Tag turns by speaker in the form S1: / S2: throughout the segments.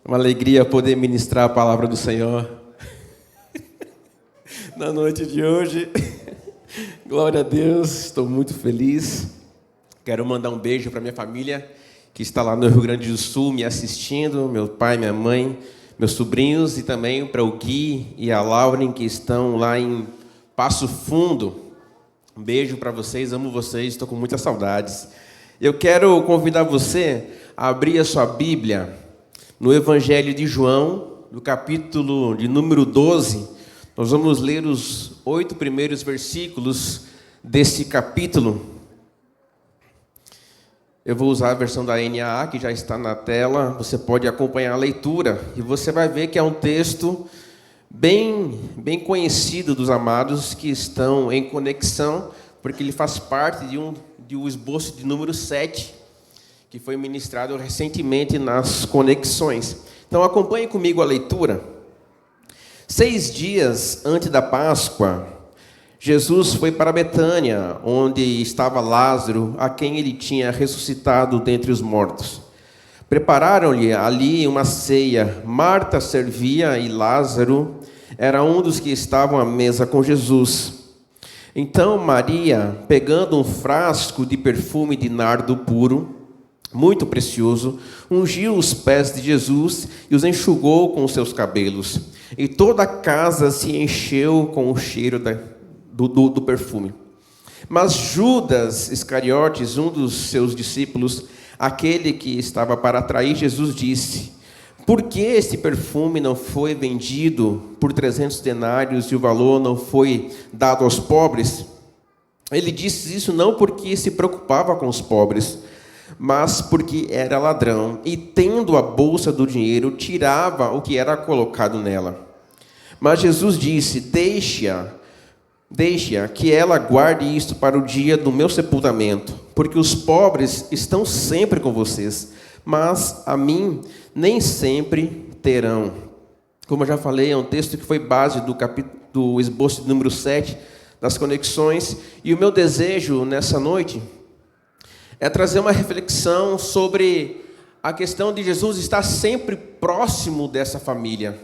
S1: uma alegria poder ministrar a palavra do Senhor na noite de hoje. Glória a Deus, estou muito feliz. Quero mandar um beijo para minha família que está lá no Rio Grande do Sul me assistindo, meu pai, minha mãe, meus sobrinhos, e também para o Gui e a Lauren que estão lá em Passo Fundo. Um beijo para vocês, amo vocês, estou com muitas saudades. Eu quero convidar você a abrir a sua Bíblia no Evangelho de João, no capítulo de número 12. Nós vamos ler os 8 primeiros versículos desse capítulo. Eu vou usar a versão da NAA, que já está na tela. Você pode acompanhar a leitura e você vai ver que é um texto bem conhecido dos amados que estão em conexão, porque ele faz parte de um esboço de número 7, que foi ministrado recentemente nas conexões. Então acompanhe comigo a leitura. 6 dias antes da Páscoa, Jesus foi para Betânia, onde estava Lázaro, a quem ele tinha ressuscitado dentre os mortos. Prepararam-lhe ali uma ceia. Marta servia e Lázaro era um dos que estavam à mesa com Jesus. Então Maria, pegando um frasco de perfume de nardo puro, muito precioso, ungiu os pés de Jesus e os enxugou com os seus cabelos. E toda a casa se encheu com o cheiro do perfume. Mas Judas Iscariotes, um dos seus discípulos, aquele que estava para trair Jesus, disse: por que este perfume não foi vendido por 300 denários e o valor não foi dado aos pobres? Ele disse isso não porque se preocupava com os pobres, mas porque era ladrão, e tendo a bolsa do dinheiro, tirava o que era colocado nela. Mas Jesus disse: deixa que ela guarde isto para o dia do meu sepultamento, porque os pobres estão sempre com vocês, mas a mim nem sempre terão. Como eu já falei, é um texto que foi base do esboço número 7 das conexões, e o meu desejo nessa noite é trazer uma reflexão sobre a questão de Jesus estar sempre próximo dessa família.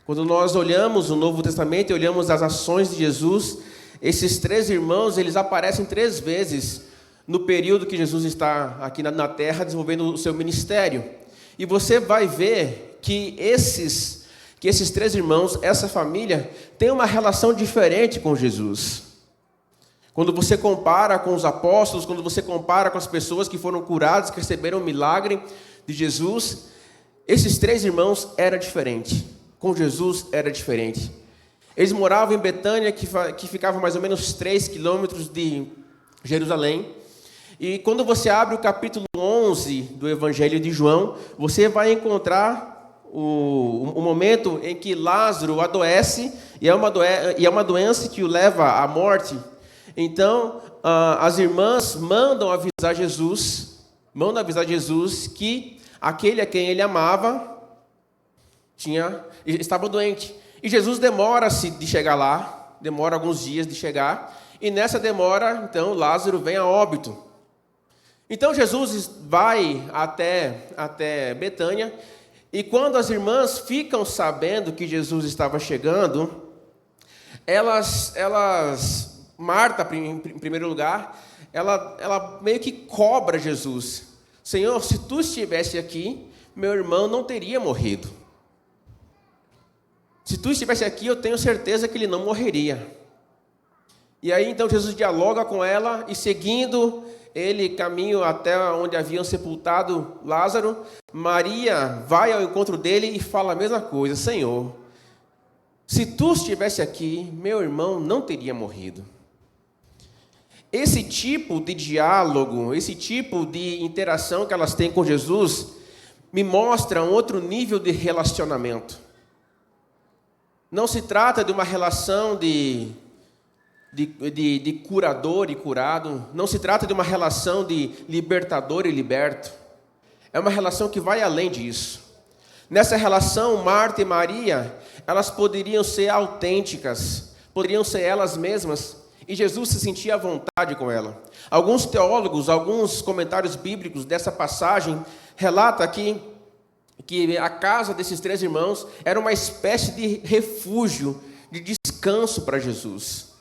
S1: Quando nós olhamos o Novo Testamento e olhamos as ações de Jesus, esses 3 irmãos, eles aparecem 3 vezes no período que Jesus está aqui na terra desenvolvendo o seu ministério. E você vai ver que esses 3 irmãos, essa família, tem uma relação diferente com Jesus. Quando você compara com os apóstolos, quando você compara com as pessoas que foram curadas, que receberam o milagre de Jesus, esses 3 irmãos eram diferentes. Com Jesus era diferente. Eles moravam em Betânia, que ficava mais ou menos 3 quilômetros de Jerusalém. E quando você abre o capítulo 11 do Evangelho de João, você vai encontrar o momento em que Lázaro adoece, e é uma doença que o leva à morte. Então, as irmãs mandam avisar Jesus que aquele a quem ele amava estava doente. E Jesus demora-se de chegar lá, demora alguns dias de chegar, e nessa demora, então, Lázaro vem a óbito. Então, Jesus vai até Betânia, e quando as irmãs ficam sabendo que Jesus estava chegando, Marta, em primeiro lugar, ela meio que cobra Jesus. Senhor, se tu estivesse aqui, meu irmão não teria morrido. Se tu estivesse aqui, eu tenho certeza que ele não morreria. E aí, então, Jesus dialoga com ela, e seguindo ele caminho até onde haviam sepultado Lázaro, Maria vai ao encontro dele e fala a mesma coisa: Senhor, se tu estivesse aqui, meu irmão não teria morrido. Esse tipo de diálogo, esse tipo de interação que elas têm com Jesus, me mostra um outro nível de relacionamento. Não se trata de uma relação de curador e curado, não se trata de uma relação de libertador e liberto. É uma relação que vai além disso. Nessa relação, Marta e Maria, elas poderiam ser autênticas, poderiam ser elas mesmas, e Jesus se sentia à vontade com ela. Alguns teólogos, alguns comentários bíblicos dessa passagem relatam que que a casa desses 3 irmãos era uma espécie de refúgio, de descanso para Jesus.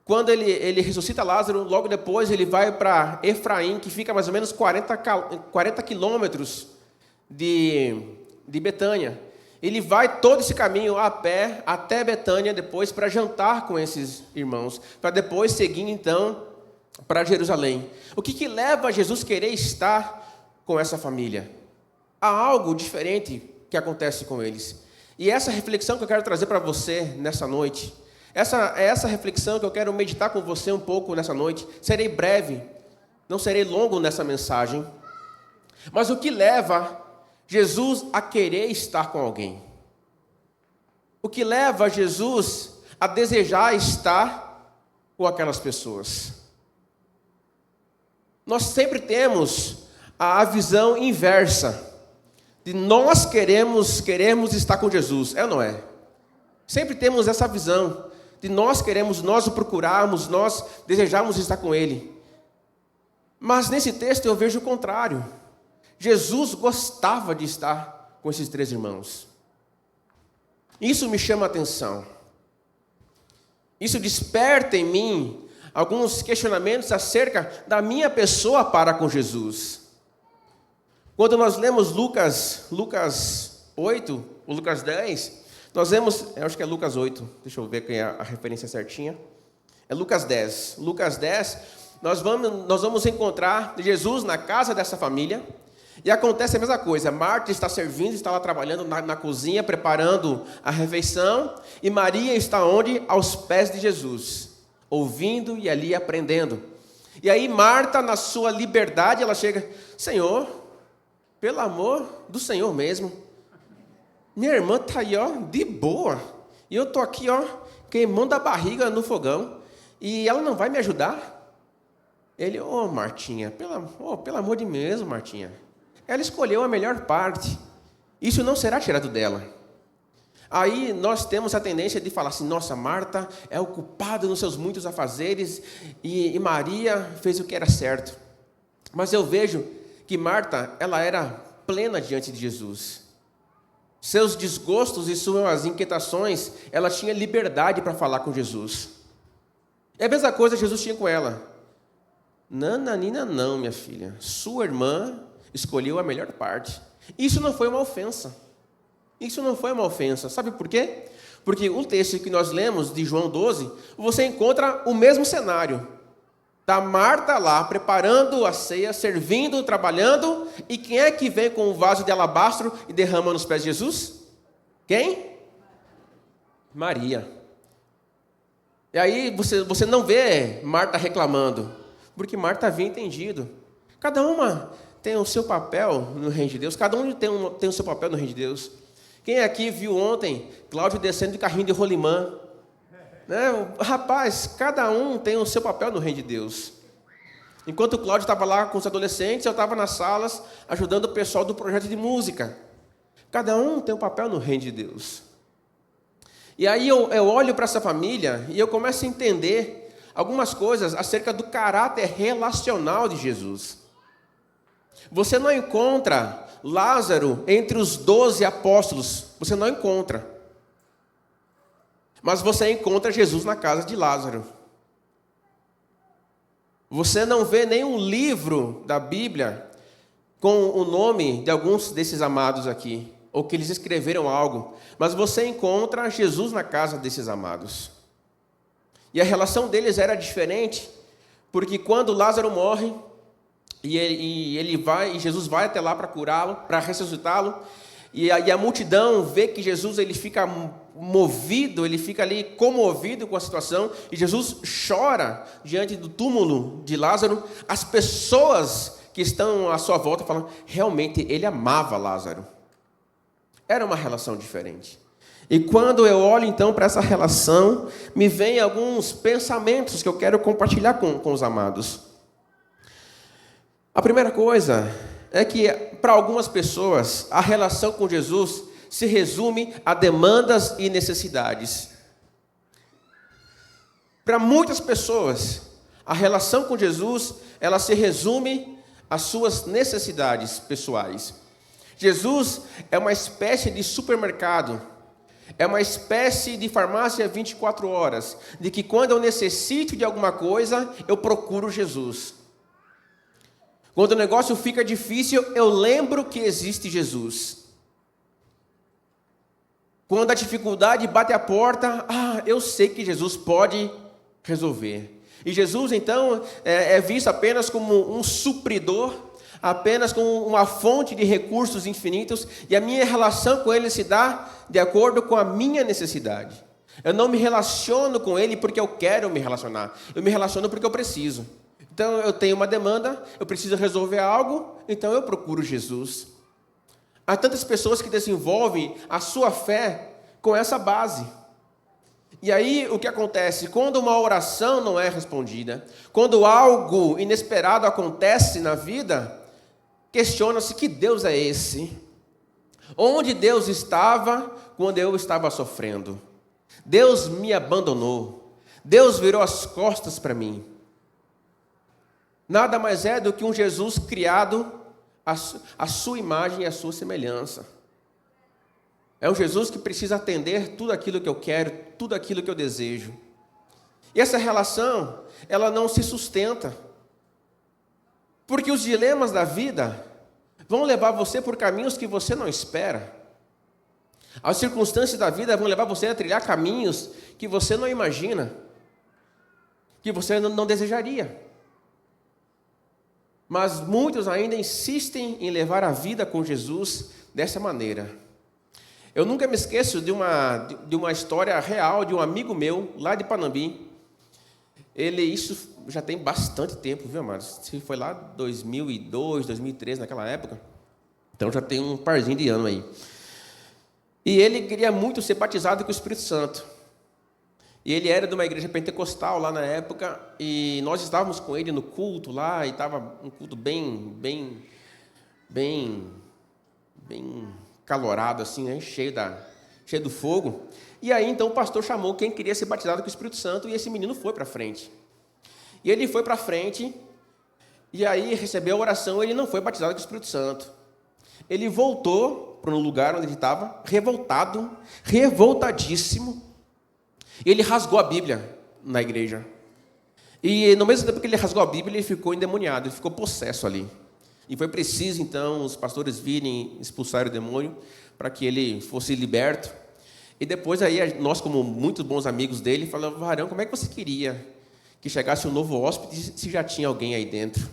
S1: Quando ele ressuscita Lázaro, logo depois ele vai para Efraim, que fica mais ou menos 40 quilômetros de Betânia. Ele vai todo esse caminho a pé até Betânia, depois para jantar com esses irmãos, para depois seguir então para Jerusalém. O que leva Jesus a querer estar com essa família? Há algo diferente que acontece com eles. E essa reflexão que eu quero trazer para você nessa noite, essa reflexão que eu quero meditar com você um pouco nessa noite. Serei breve, não serei longo nessa mensagem. Mas o que leva Jesus a querer estar com alguém? O que leva Jesus a desejar estar com aquelas pessoas? Nós sempre temos a visão inversa de nós queremos estar com Jesus, é ou não é? Sempre temos essa visão de nós o procurarmos, nós desejamos estar com Ele. Mas nesse texto eu vejo o contrário. Jesus gostava de estar com esses 3 irmãos. Isso me chama a atenção. Isso desperta em mim alguns questionamentos acerca da minha pessoa para com Jesus. Quando nós lemos Lucas 8, ou Lucas 10, nós vemos, eu acho que é Lucas 8, deixa eu ver quem é a referência certinha. É Lucas 10. Lucas 10, nós vamos encontrar Jesus na casa dessa família, e acontece a mesma coisa. Marta está servindo, está lá trabalhando na cozinha, preparando a refeição, e Maria está onde? Aos pés de Jesus, ouvindo e ali aprendendo. E aí Marta, na sua liberdade, ela chega: Senhor, pelo amor do Senhor mesmo, minha irmã está aí, ó, de boa, e eu estou aqui, ó, queimando a barriga no fogão, e ela não vai me ajudar? Ele: Martinha, pelo amor de mesmo, Martinha, ela escolheu a melhor parte, isso não será tirado dela. Aí nós temos a tendência de falar assim: nossa, Marta é ocupada nos seus muitos afazeres, e Maria fez o que era certo. Mas eu vejo que Marta, ela era plena diante de Jesus. Seus desgostos e suas inquietações, ela tinha liberdade para falar com Jesus. E a mesma coisa Jesus tinha com ela. Nananina não, minha filha. Sua irmã escolheu a melhor parte. Isso não foi uma ofensa. Isso não foi uma ofensa. Sabe por quê? Porque o texto que nós lemos de João 12, você encontra o mesmo cenário. Está Marta lá, preparando a ceia, servindo, trabalhando, e quem é que vem com um vaso de alabastro e derrama nos pés de Jesus? Quem? Maria. E aí você não vê Marta reclamando, porque Marta havia entendido. Cada uma tem o seu papel no reino de Deus, cada um tem o seu papel no reino de Deus. Quem aqui viu ontem Cláudio descendo de carrinho de rolimã? Rapaz, cada um tem o seu papel no reino de Deus. Enquanto o Cláudio estava lá com os adolescentes, eu estava nas salas ajudando o pessoal do projeto de música. Cada um tem um papel no reino de Deus. E aí eu olho para essa família e eu começo a entender algumas coisas acerca do caráter relacional de Jesus. Você não encontra Lázaro entre os 12 apóstolos, você não encontra. Mas você encontra Jesus na casa de Lázaro. Você não vê nenhum livro da Bíblia com o nome de alguns desses amados aqui, ou que eles escreveram algo, mas você encontra Jesus na casa desses amados. E a relação deles era diferente, porque quando Lázaro morre, e Jesus vai até lá para curá-lo, para ressuscitá-lo, e a multidão vê que Jesus ele fica movido, ele fica ali comovido com a situação, e Jesus chora diante do túmulo de Lázaro. As pessoas que estão à sua volta falam: realmente ele amava Lázaro. Era uma relação diferente. E quando eu olho então para essa relação, me vêm alguns pensamentos que eu quero compartilhar com os amados. A primeira coisa é que, para algumas pessoas, a relação com Jesus se resume a demandas e necessidades. Para muitas pessoas, a relação com Jesus, ela se resume às suas necessidades pessoais. Jesus é uma espécie de supermercado, é uma espécie de farmácia 24 horas, de que quando eu necessito de alguma coisa, eu procuro Jesus. Quando o negócio fica difícil, eu lembro que existe Jesus. Quando a dificuldade bate a porta, eu sei que Jesus pode resolver. E Jesus, então, é visto apenas como um supridor, apenas como uma fonte de recursos infinitos, e a minha relação com Ele se dá de acordo com a minha necessidade. Eu não me relaciono com Ele porque eu quero me relacionar, eu me relaciono porque eu preciso. Então, eu tenho uma demanda, eu preciso resolver algo, então eu procuro Jesus. Há tantas pessoas que desenvolvem a sua fé com essa base. E aí, o que acontece? Quando uma oração não é respondida, quando algo inesperado acontece na vida, questiona-se: que Deus é esse? Onde Deus estava quando eu estava sofrendo? Deus me abandonou. Deus virou as costas para mim. Nada mais é do que um Jesus criado à sua imagem e à sua semelhança. É um Jesus que precisa atender tudo aquilo que eu quero, tudo aquilo que eu desejo. E essa relação, ela não se sustenta. Porque os dilemas da vida vão levar você por caminhos que você não espera. As circunstâncias da vida vão levar você a trilhar caminhos que você não imagina, que você não desejaria. Mas muitos ainda insistem em levar a vida com Jesus dessa maneira. Eu nunca me esqueço de uma história real de um amigo meu, lá de Panambi. Isso já tem bastante tempo, viu, amados? Foi lá 2002, 2003, naquela época. Então já tem um parzinho de ano aí. E ele queria muito ser batizado com o Espírito Santo. E ele era de uma igreja pentecostal lá na época, e nós estávamos com ele no culto lá, e estava um culto bem calorado, assim, né? cheio do fogo. E aí, então, o pastor chamou quem queria ser batizado com o Espírito Santo, e esse menino foi para frente. E ele foi para frente, e aí recebeu a oração, ele não foi batizado com o Espírito Santo. Ele voltou para um lugar onde ele estava, revoltadíssimo. Ele rasgou a Bíblia na igreja. E no mesmo tempo que ele rasgou a Bíblia, ele ficou endemoniado, ele ficou possesso ali. E foi preciso, então, os pastores virem expulsar o demônio para que ele fosse liberto. E depois, aí, nós, como muitos bons amigos dele, falamos: varão, como é que você queria que chegasse um novo hóspede se já tinha alguém aí dentro?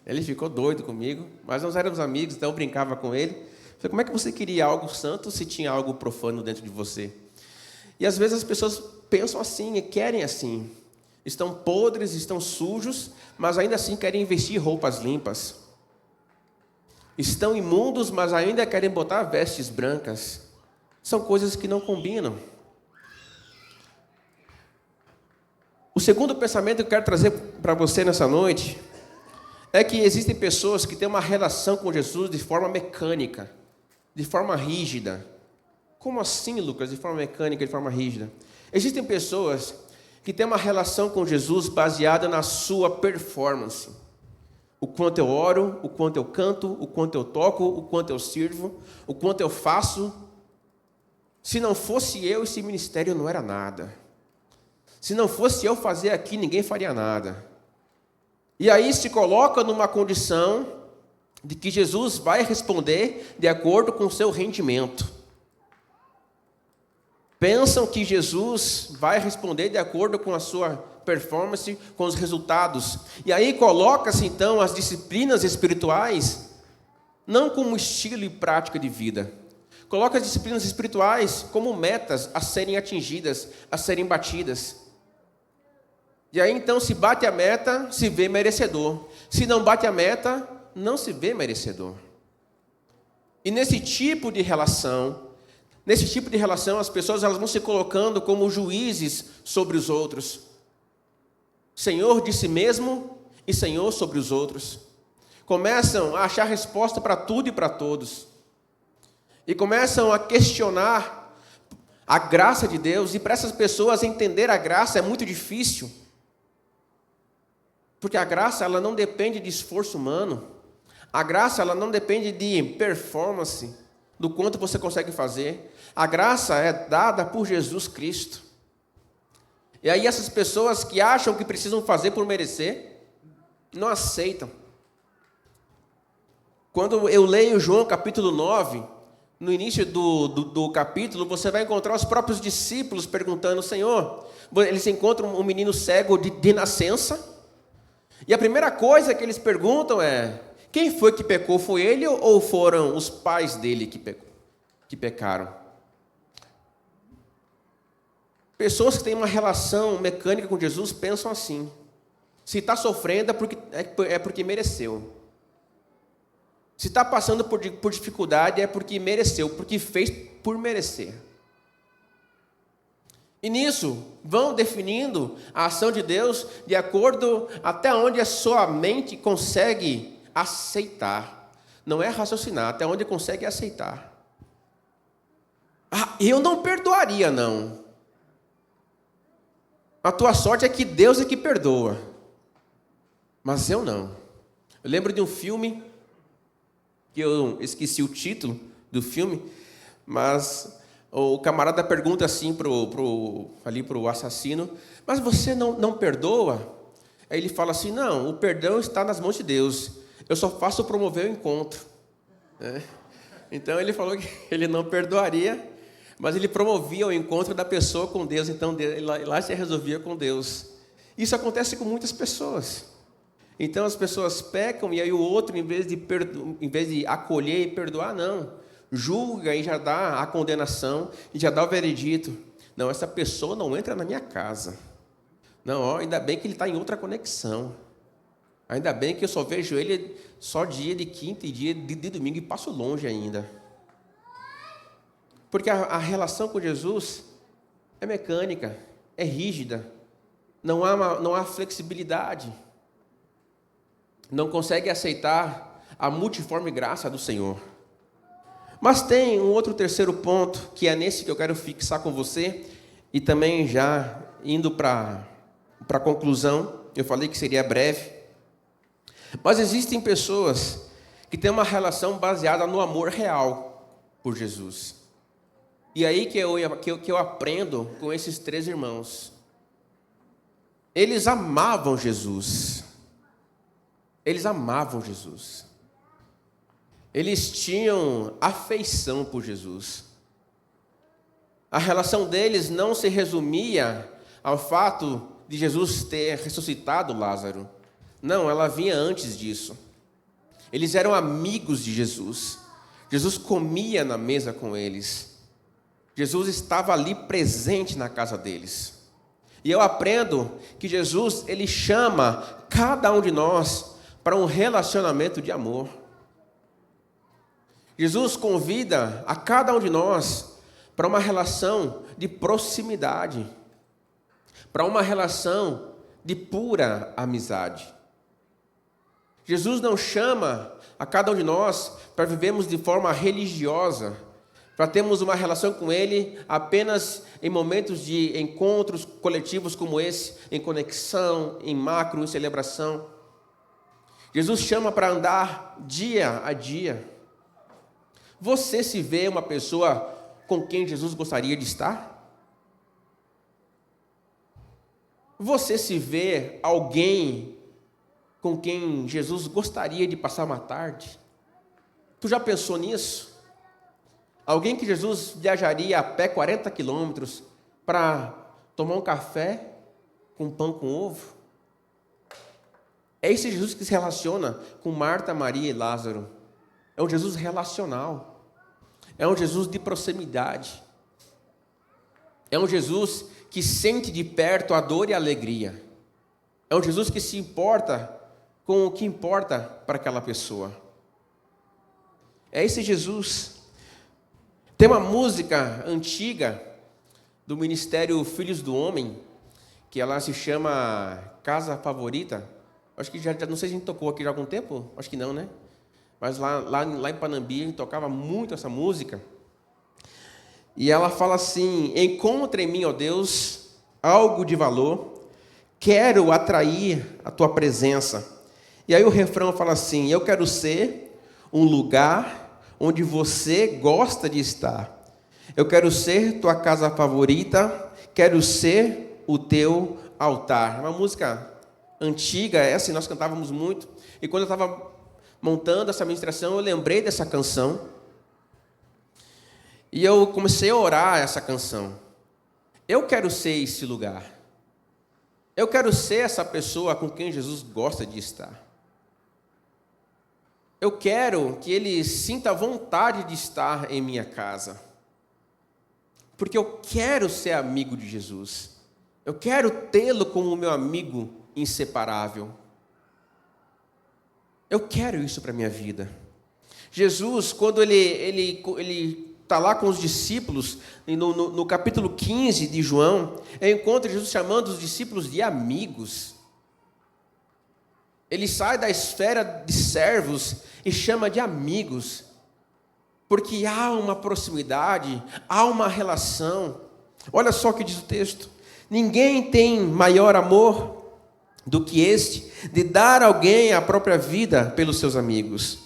S1: Ele ficou doido comigo, mas nós éramos amigos, então eu brincava com ele. Falei: como é que você queria algo santo se tinha algo profano dentro de você? E às vezes as pessoas pensam assim e querem assim. Estão podres, estão sujos, mas ainda assim querem vestir roupas limpas. Estão imundos, mas ainda querem botar vestes brancas. São coisas que não combinam. O segundo pensamento que eu quero trazer para você nessa noite é que existem pessoas que têm uma relação com Jesus de forma mecânica, de forma rígida. Como assim, Lucas, de forma mecânica, de forma rígida? Existem pessoas que têm uma relação com Jesus baseada na sua performance. O quanto eu oro, o quanto eu canto, o quanto eu toco, o quanto eu sirvo, o quanto eu faço. Se não fosse eu, esse ministério não era nada. Se não fosse eu fazer aqui, ninguém faria nada. E aí se coloca numa condição de que Jesus vai responder de acordo com o seu rendimento. Pensam que Jesus vai responder de acordo com a sua performance, com os resultados. E aí coloca-se então as disciplinas espirituais não como estilo e prática de vida. Coloca as disciplinas espirituais como metas a serem atingidas, a serem batidas. E aí então se bate a meta, se vê merecedor. Se não bate a meta, não se vê merecedor. E nesse tipo de relação, as pessoas elas vão se colocando como juízes sobre os outros. Senhor de si mesmo e Senhor sobre os outros. Começam a achar resposta para tudo e para todos. E começam a questionar a graça de Deus. E para essas pessoas entender a graça é muito difícil. Porque a graça ela não depende de esforço humano. A graça, ela não depende de performance, do quanto você consegue fazer. A graça é dada por Jesus Cristo. E aí essas pessoas que acham que precisam fazer por merecer, não aceitam. Quando eu leio João capítulo 9, no início do capítulo, você vai encontrar os próprios discípulos perguntando: Senhor, eles encontram um menino cego de nascença, e a primeira coisa que eles perguntam é: quem foi que pecou? Foi ele ou foram os pais dele que pecaram? Pessoas que têm uma relação mecânica com Jesus pensam assim: se está sofrendo é porque mereceu. Se está passando por dificuldade é porque mereceu, porque fez por merecer. E nisso vão definindo a ação de Deus de acordo até onde a sua mente consegue aceitar. Não é raciocinar, até onde consegue aceitar. Eu não perdoaria, não. A tua sorte é que Deus é que perdoa. Mas eu não. Eu lembro de um filme, que eu esqueci o título do filme, mas o camarada pergunta assim pro assassino: mas você não perdoa? Aí ele fala assim: não, o perdão está nas mãos de Deus, eu só faço promover o encontro. Então ele falou que ele não perdoaria, mas ele promovia o encontro da pessoa com Deus, então lá se resolvia com Deus. Isso acontece com muitas pessoas. Então as pessoas pecam e aí o outro, em vez de acolher e perdoar, não, julga e já dá a condenação e já dá o veredito. Não, essa pessoa não entra na minha casa. Não, ainda bem que ele está em outra conexão. Ainda bem que eu só vejo ele só dia de quinta e dia de domingo e passo longe ainda. Porque a relação com Jesus é mecânica, é rígida, não há flexibilidade. Não consegue aceitar a multiforme graça do Senhor. Mas tem um outro terceiro ponto, que é nesse que eu quero fixar com você, e também já indo para a conclusão. Eu falei que seria breve. Mas existem pessoas que têm uma relação baseada no amor real por Jesus. E aí que eu aprendo com esses 3 irmãos. Eles amavam Jesus. Eles amavam Jesus. Eles tinham afeição por Jesus. A relação deles não se resumia ao fato de Jesus ter ressuscitado Lázaro. Não, ela vinha antes disso. Eles eram amigos de Jesus. Jesus comia na mesa com eles. Jesus estava ali presente na casa deles. E eu aprendo que Jesus, ele chama cada um de nós para um relacionamento de amor. Jesus convida a cada um de nós para uma relação de proximidade, para uma relação de pura amizade. Jesus não chama a cada um de nós para vivermos de forma religiosa, para termos uma relação com Ele apenas em momentos de encontros coletivos como esse, em conexão, em macro, em celebração. Jesus chama para andar dia a dia. Você se vê uma pessoa com quem Jesus gostaria de estar? Você se vê alguém com quem Jesus gostaria de passar uma tarde? Tu já pensou nisso? Alguém que Jesus viajaria a pé 40 quilômetros para tomar um café com pão com ovo? É esse Jesus que se relaciona com Marta, Maria e Lázaro. É um Jesus relacional. É um Jesus de proximidade. É um Jesus que sente de perto a dor e a alegria. É um Jesus que se importa com o que importa para aquela pessoa. É esse Jesus. Tem uma música antiga do Ministério Filhos do Homem, que ela se chama Casa Favorita. Acho que já não sei se a gente tocou aqui já há algum tempo, acho que não, né? Mas lá em Panambi a gente tocava muito essa música. E ela fala assim: encontra em mim, ó Deus, algo de valor, quero atrair a tua presença. E aí o refrão fala assim: eu quero ser um lugar onde você gosta de estar. Eu quero ser tua casa favorita, quero ser o teu altar. É uma música antiga essa, e nós cantávamos muito. E quando eu estava montando essa ministração, eu lembrei dessa canção. E eu comecei a orar essa canção. Eu quero ser esse lugar. Eu quero ser essa pessoa com quem Jesus gosta de estar. Eu quero que ele sinta vontade de estar em minha casa. Porque eu quero ser amigo de Jesus. Eu quero tê-lo como meu amigo inseparável. Eu quero isso para a minha vida. Jesus, quando ele está lá com os discípulos, no capítulo 15 de João, encontra Jesus chamando os discípulos de amigos. Ele sai da esfera de servos e chama de amigos, porque há uma proximidade, há uma relação. Olha só o que diz o texto: ninguém tem maior amor do que este, de dar a alguém a própria vida pelos seus amigos.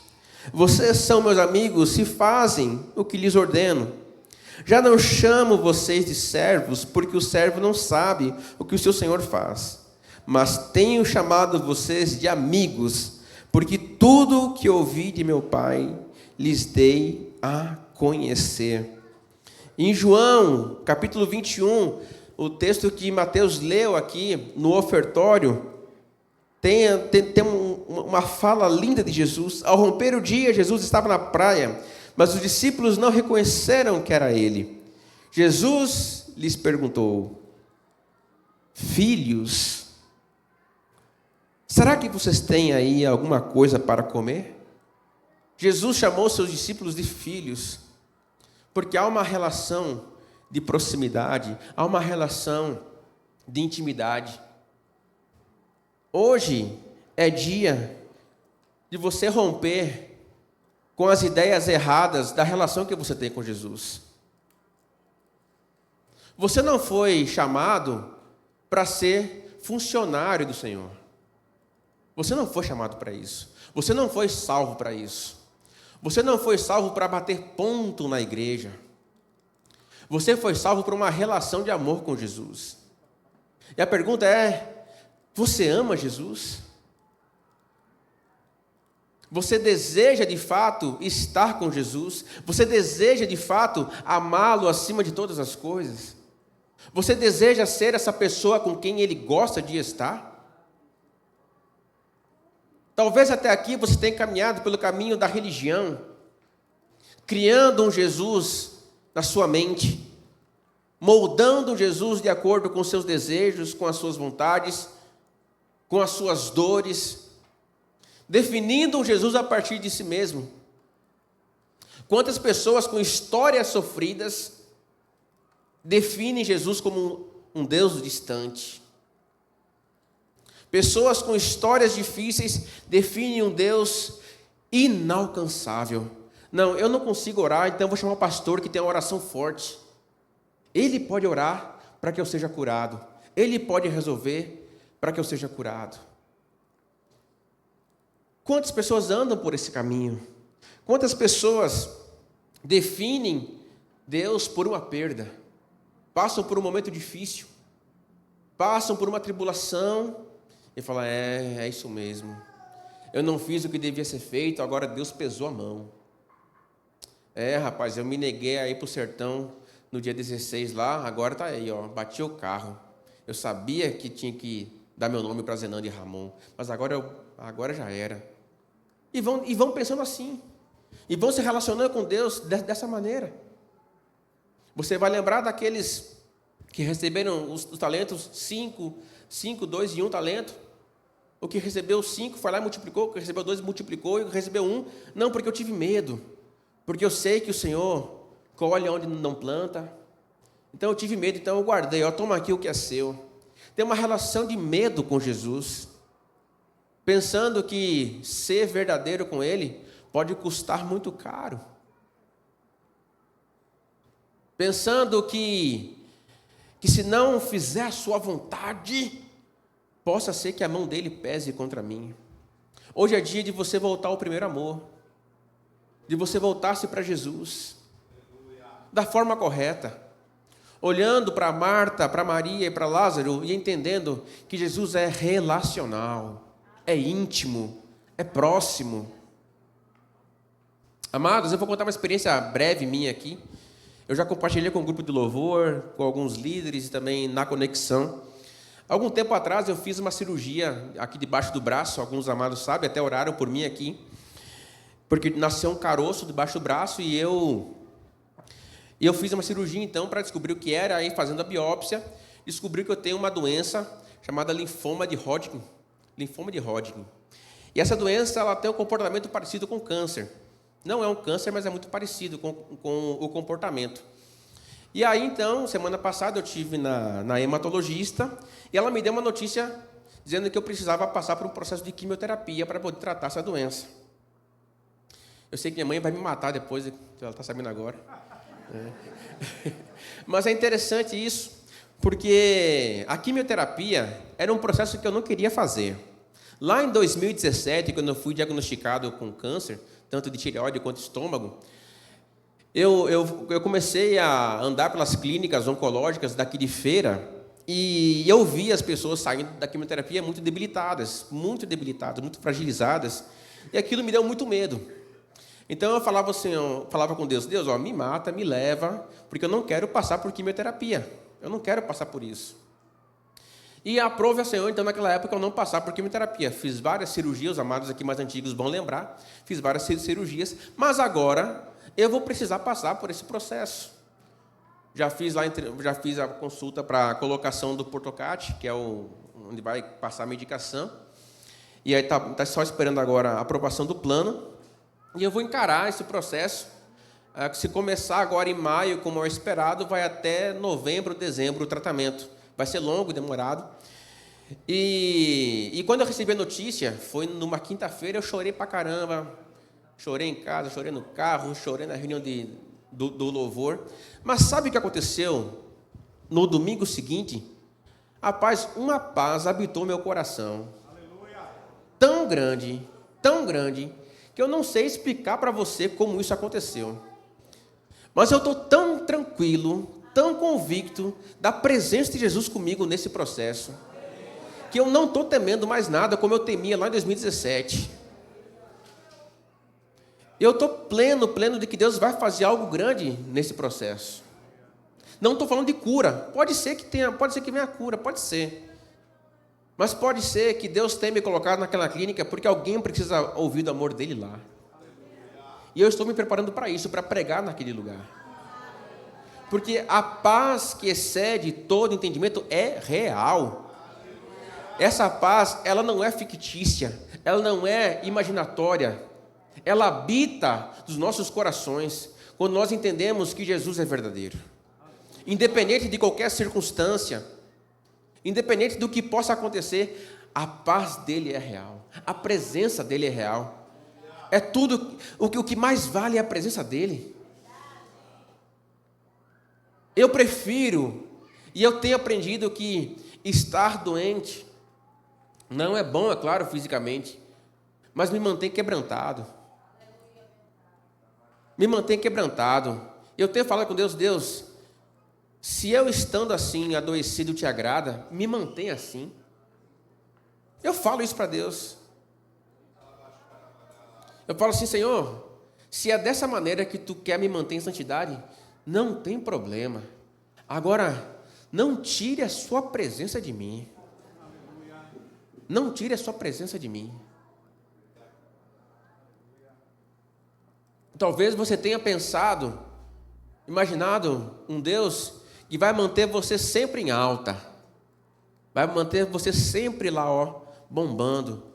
S1: Vocês são meus amigos se fazem o que lhes ordeno. Já não chamo vocês de servos, porque o servo não sabe o que o seu senhor faz. Mas tenho chamado vocês de amigos, porque tudo o que ouvi de meu Pai lhes dei a conhecer. Em João, capítulo 21, o texto que Mateus leu aqui no ofertório, tem uma fala linda de Jesus. Ao romper o dia, Jesus estava na praia, mas os discípulos não reconheceram que era ele. Jesus lhes perguntou: filhos, será que vocês têm aí alguma coisa para comer? Jesus chamou seus discípulos de filhos, porque há uma relação de proximidade, há uma relação de intimidade. Hoje é dia de você romper com as ideias erradas da relação que você tem com Jesus. Você não foi chamado para ser funcionário do Senhor. Você não foi chamado para isso. Você não foi salvo para isso. Você não foi salvo para bater ponto na igreja. Você foi salvo por uma relação de amor com Jesus. E a pergunta é: você ama Jesus? Você deseja de fato estar com Jesus? Você deseja de fato amá-lo acima de todas as coisas? Você deseja ser essa pessoa com quem ele gosta de estar? Talvez até aqui você tenha caminhado pelo caminho da religião, criando um Jesus na sua mente, moldando um Jesus de acordo com os seus desejos, com as suas vontades, com as suas dores, definindo um Jesus a partir de si mesmo. Quantas pessoas com histórias sofridas definem Jesus como um Deus distante? Pessoas com histórias difíceis definem um Deus inalcançável. Não, eu não consigo orar, então eu vou chamar um pastor que tem uma oração forte. Ele pode orar para que eu seja curado. Ele pode resolver para que eu seja curado. Quantas pessoas andam por esse caminho? Quantas pessoas definem Deus por uma perda? Passam por um momento difícil, passam por uma tribulação e falam: é isso mesmo. Eu não fiz o que devia ser feito, agora Deus pesou a mão. Rapaz, eu me neguei a ir para o sertão no dia 16 lá, agora está aí, bati o carro. Eu sabia que tinha que dar meu nome para Zenando e Ramon, mas agora já era. E vão pensando assim, e vão se relacionando com Deus dessa maneira. Você vai lembrar daqueles que receberam os talentos 5, 2 e 1 talento. O que recebeu 5 foi lá e multiplicou, o que recebeu 2 multiplicou, e o que recebeu 1, não, porque eu tive medo, porque eu sei que o Senhor colhe onde não planta. Então eu tive medo, então eu guardei, toma aqui o que é seu. Tem uma relação de medo com Jesus, pensando que ser verdadeiro com Ele pode custar muito caro. Pensando que se não fizer a sua vontade, possa ser que a mão dele pese contra mim. Hoje é dia de você voltar ao primeiro amor. de você voltar-se para Jesus, da forma correta, olhando para Marta, para Maria e para Lázaro e entendendo que Jesus é relacional, é íntimo, é próximo. Amados, eu vou contar uma experiência breve minha aqui. Eu já compartilhei com um grupo de louvor, com alguns líderes e também na Conexão. Algum tempo atrás eu fiz uma cirurgia aqui debaixo do braço, alguns amados sabem, até oraram por mim aqui, porque nasceu um caroço debaixo do braço e eu fiz uma cirurgia então para descobrir o que era, aí fazendo a biópsia, descobri que eu tenho uma doença chamada linfoma de Hodgkin. Linfoma de Hodgkin. E essa doença ela tem um comportamento parecido com câncer. Não é um câncer, mas é muito parecido com o comportamento. E aí, então, semana passada eu estive na hematologista e ela me deu uma notícia dizendo que eu precisava passar por um processo de quimioterapia para poder tratar essa doença. Eu sei que minha mãe vai me matar depois, ela está sabendo agora. Mas é interessante isso, porque a quimioterapia era um processo que eu não queria fazer. Lá em 2017, quando eu fui diagnosticado com câncer, tanto de tireoide quanto de estômago, eu comecei a andar pelas clínicas oncológicas daqui de Feira e eu vi as pessoas saindo da quimioterapia muito debilitadas, muito fragilizadas, e aquilo me deu muito medo. Então eu falava assim, eu falava com Deus, Deus, me mata, me leva, porque eu não quero passar por quimioterapia, eu não quero passar por isso. E aprove ao Senhor, então naquela época eu não passar por quimioterapia. Fiz várias cirurgias, os amados aqui mais antigos vão lembrar, fiz várias cirurgias, mas agora eu vou precisar passar por esse processo. Já fiz a consulta para a colocação do Portocat, que é onde vai passar a medicação, e aí está só esperando agora a aprovação do plano. E eu vou encarar esse processo, se começar agora em maio, como é esperado, vai até novembro, dezembro o tratamento. Vai ser longo, demorado. E quando eu recebi a notícia, foi numa quinta-feira, eu chorei pra caramba. Chorei em casa, chorei no carro, chorei na reunião do louvor. Mas sabe o que aconteceu? No domingo seguinte, uma paz habitou meu coração. Aleluia. Tão grande, que eu não sei explicar para você como isso aconteceu. Mas eu estou tão tranquilo, tão convicto da presença de Jesus comigo nesse processo, que eu não estou temendo mais nada como eu temia lá em 2017. Eu estou pleno de que Deus vai fazer algo grande nesse processo. Não estou falando de cura. Pode ser que venha a cura, pode ser. Mas pode ser que Deus tenha me colocado naquela clínica porque alguém precisa ouvir do amor dele lá. E eu estou me preparando para isso, para pregar naquele lugar. Porque a paz que excede todo entendimento é real. Essa paz, ela não é fictícia, ela não é imaginatória. Ela habita nos nossos corações quando nós entendemos que Jesus é verdadeiro. Independente de qualquer circunstância, independente do que possa acontecer, a paz dele é real, a presença dele é real. É tudo, o que mais vale é a presença dele. Eu prefiro, e eu tenho aprendido que estar doente não é bom, é claro, fisicamente, mas me mantém quebrantado. Me mantém quebrantado. Eu tenho falado com Deus, Deus, se eu estando assim, adoecido, te agrada, me mantém assim. Eu falo isso para Deus. Eu falo assim, Senhor, se é dessa maneira que tu quer me manter em santidade, não tem problema. Agora, não tire a sua presença de mim. Não tire a sua presença de mim. Talvez você tenha pensado, imaginado um Deus que vai manter você sempre em alta, vai manter você sempre lá, bombando.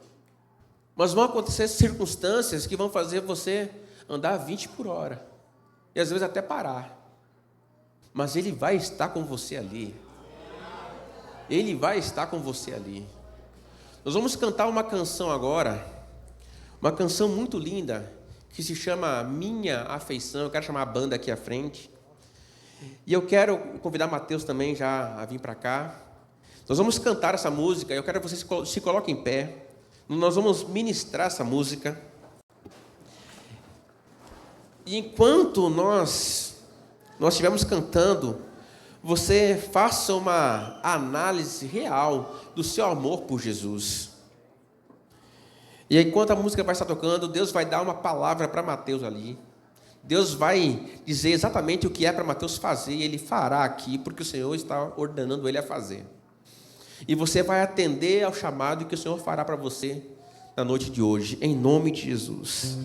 S1: Mas vão acontecer circunstâncias que vão fazer você andar 20 por hora, e às vezes até parar. Mas Ele vai estar com você ali. Ele vai estar com você ali. Nós vamos cantar uma canção agora, uma canção muito linda, que se chama Minha Afeição. Eu quero chamar a banda aqui à frente. E eu quero convidar Mateus também já a vir para cá. Nós vamos cantar essa música. Eu quero que vocês se coloquem em pé. Nós vamos ministrar essa música. E enquanto nós estivermos cantando, você faça uma análise real do seu amor por Jesus. E aí, enquanto a música vai estar tocando, Deus vai dar uma palavra para Mateus ali. Deus vai dizer exatamente o que é para Mateus fazer, e ele fará aqui, porque o Senhor está ordenando ele a fazer. E você vai atender ao chamado que o Senhor fará para você na noite de hoje, em nome de Jesus.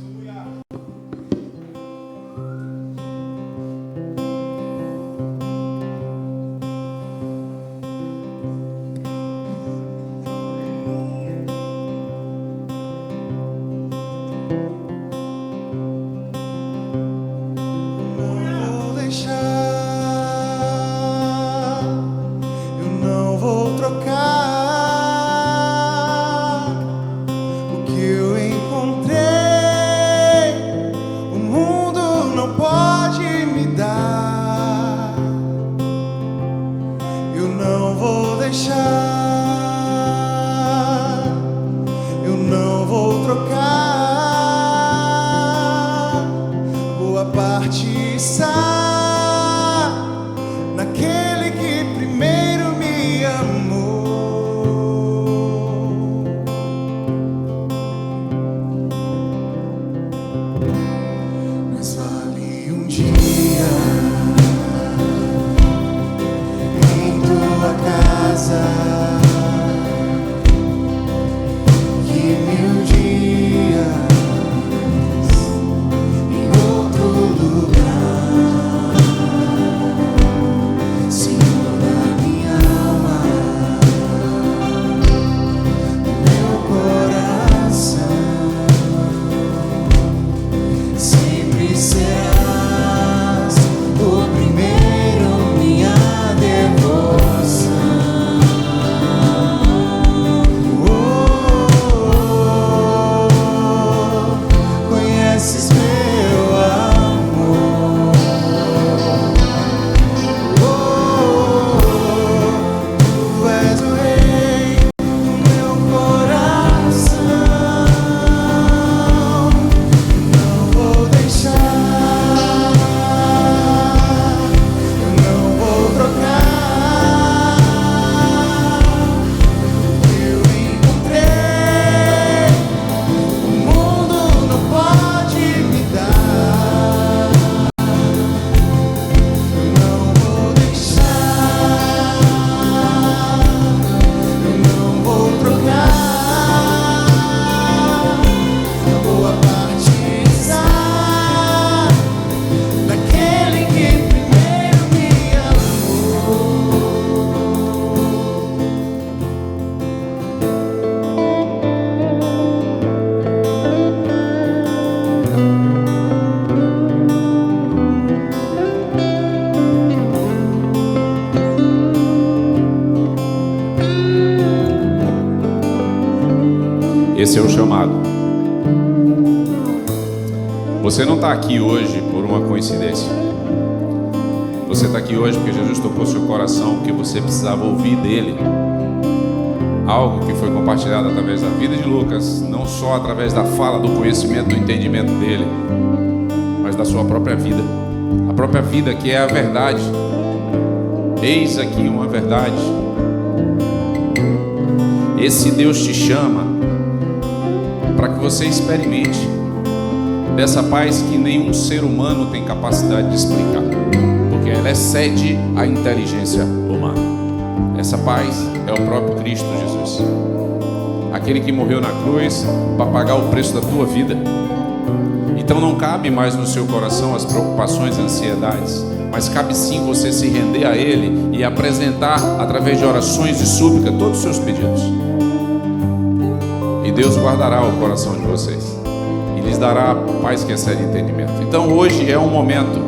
S2: Esse é o chamado. Você não está aqui hoje por uma coincidência. Você está aqui hoje porque Jesus tocou seu coração, porque você precisava ouvir dele algo que foi compartilhado através da vida de Lucas, não só através da fala, do conhecimento, do entendimento dele, mas da sua própria vida. A própria vida que é a verdade. Eis aqui uma verdade. Esse Deus te chama para que você experimente dessa paz que nenhum ser humano tem capacidade de explicar, porque ela excede a inteligência humana. Essa paz é o próprio Cristo Jesus, aquele que morreu na cruz para pagar o preço da tua vida. Então não cabe mais no seu coração as preocupações, ansiedades, mas cabe sim você se render a Ele e apresentar através de orações e súplica todos os seus pedidos. E Deus guardará o coração de vocês e lhes dará a paz que excede entendimento. Então hoje é um momento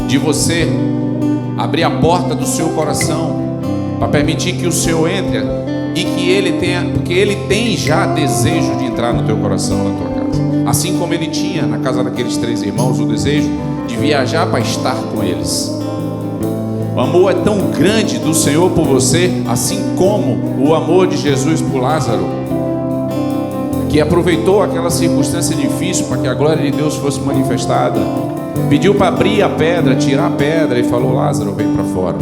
S2: de você abrir a porta do seu coração para permitir que o Senhor entre e que Ele tenha, porque Ele tem já desejo de entrar no teu coração, na tua casa. Assim como Ele tinha na casa daqueles 3 irmãos o desejo de viajar para estar com eles. O amor é tão grande do Senhor por você, assim como o amor de Jesus por Lázaro. que aproveitou aquela circunstância difícil para que a glória de Deus fosse manifestada, pediu para abrir a pedra, tirar a pedra e falou: Lázaro, vem para fora.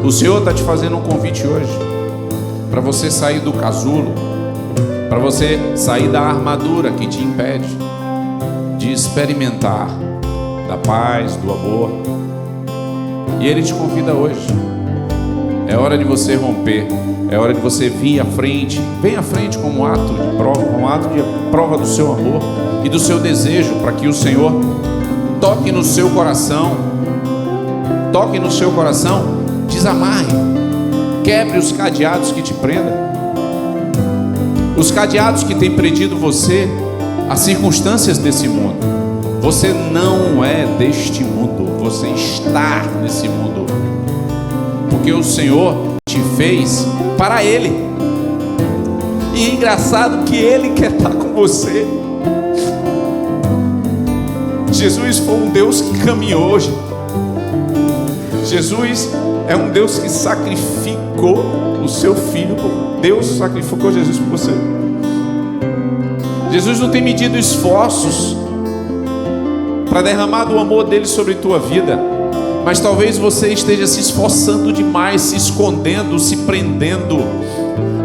S2: O Senhor está te fazendo um convite hoje para você sair do casulo, para você sair da armadura que te impede de experimentar da paz, do amor. E Ele te convida hoje. É hora de você romper, é hora de você vir à frente. Vem à frente como um ato de prova do seu amor e do seu desejo para que o Senhor toque no seu coração. Toque no seu coração, desamarre, quebre os cadeados que te prendem. Os cadeados que têm prendido você às circunstâncias desse mundo. Você não é deste mundo, você está nesse mundo, porque o Senhor te fez para Ele. E é engraçado que Ele quer estar com você. Jesus foi um Deus que caminhou, gente. Jesus é um Deus que sacrificou o seu Filho. Deus sacrificou Jesus por você. Jesus não tem medido esforços para derramar do amor dele sobre tua vida, mas talvez você esteja se esforçando demais, se escondendo, se prendendo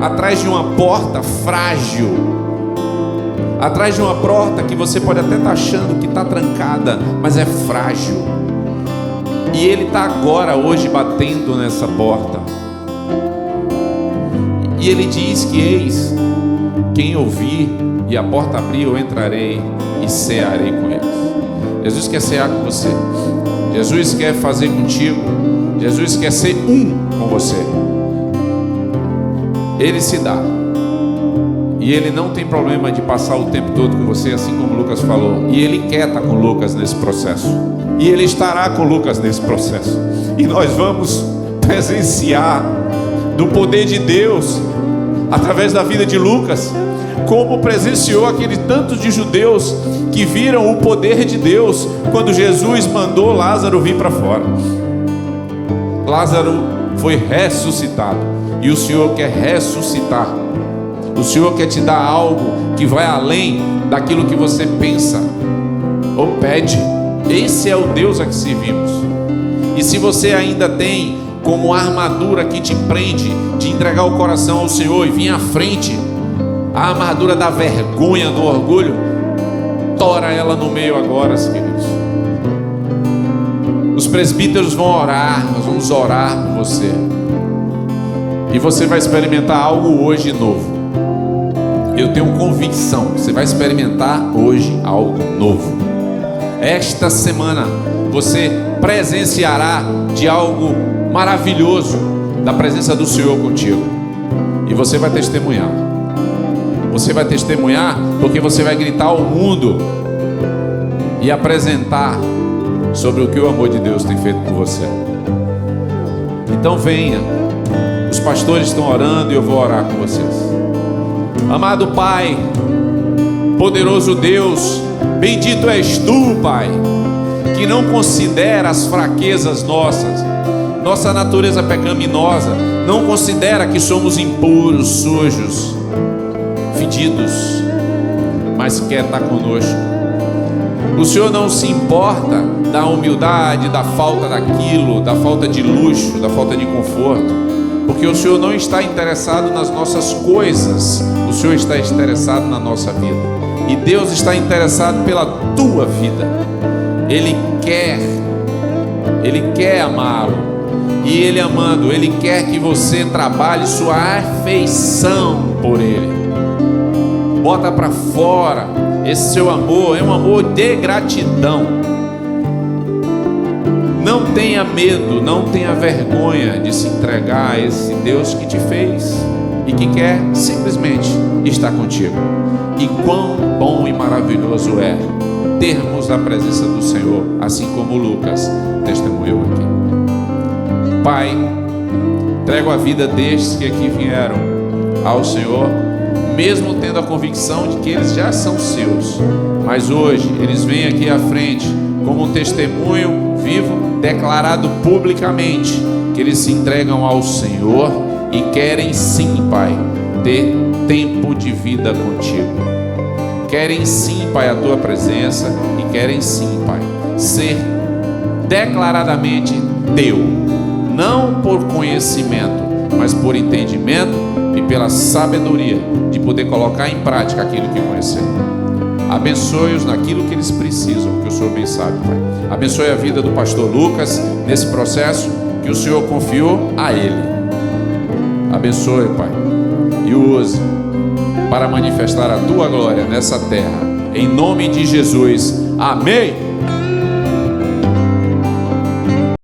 S2: atrás de uma porta frágil, atrás de uma porta que você pode até estar achando que está trancada, mas é frágil. E Ele está agora, hoje, batendo nessa porta. E Ele diz que: eis, quem ouvir e a porta abrir, eu entrarei e cearei com eles. Jesus quer cear com você. Jesus quer fazer contigo. Jesus quer ser um com você. Ele se dá. E Ele não tem problema de passar o tempo todo com você, assim como Lucas falou. E Ele quer estar com Lucas nesse processo. E Ele estará com Lucas nesse processo. E nós vamos presenciar do poder de Deus através da vida de Lucas, como presenciou aquele tanto de judeus que viram o poder de Deus quando Jesus mandou Lázaro vir para fora. Lázaro foi ressuscitado, e o Senhor quer ressuscitar. O Senhor quer te dar algo que vai além daquilo que você pensa ou pede. Esse é o Deus a que servimos. E se você ainda tem como armadura que te prende de entregar o coração ao Senhor e vir à frente, a armadura da vergonha, do orgulho, tora ela no meio agora, queridos. Os presbíteros vão orar, nós vamos orar por você. E você vai experimentar algo hoje novo. Eu tenho convicção, você vai experimentar hoje algo novo. Esta semana você presenciará de algo maravilhoso, da presença do Senhor contigo. E você vai testemunhar. Você vai testemunhar porque você vai gritar ao mundo e apresentar sobre o que o amor de Deus tem feito por você. Então venha. Os pastores estão orando e eu vou orar com vocês. Amado Pai, poderoso Deus, bendito és Tu, Pai, que não considera as fraquezas nossas, nossa natureza pecaminosa, não considera que somos impuros, sujos, fedidos, mas quer estar conosco. O Senhor não se importa da humildade, da falta daquilo, da falta de luxo, da falta de conforto, porque o Senhor não está interessado nas nossas coisas, o Senhor está interessado na nossa vida. E Deus está interessado pela tua vida. Ele quer amá-lo. E Ele amando, Ele quer que você trabalhe sua afeição por Ele. Bota para fora esse seu amor, é um amor de gratidão. Não tenha medo, não tenha vergonha de se entregar a esse Deus que te fez e que quer simplesmente estar contigo. E quão bom e maravilhoso é termos a presença do Senhor, assim como Lucas testemunhou aqui. Pai, entrego a vida destes que aqui vieram ao Senhor, mesmo tendo a convicção de que eles já são seus, mas hoje eles vêm aqui à frente como um testemunho vivo, declarado publicamente, que eles se entregam ao Senhor e querem sim, Pai, ter tempo de vida contigo. Querem sim, Pai, a tua presença, e querem sim, Pai, ser declaradamente teu, não por conhecimento, mas por entendimento e pela sabedoria de poder colocar em prática aquilo que conheceram. Abençoe-os naquilo que eles precisam, que o Senhor bem sabe, Pai. Abençoe a vida do pastor Lucas nesse processo que o Senhor confiou a ele. Abençoe, Pai, e o use para manifestar a tua glória nessa terra. Em nome de Jesus. Amém.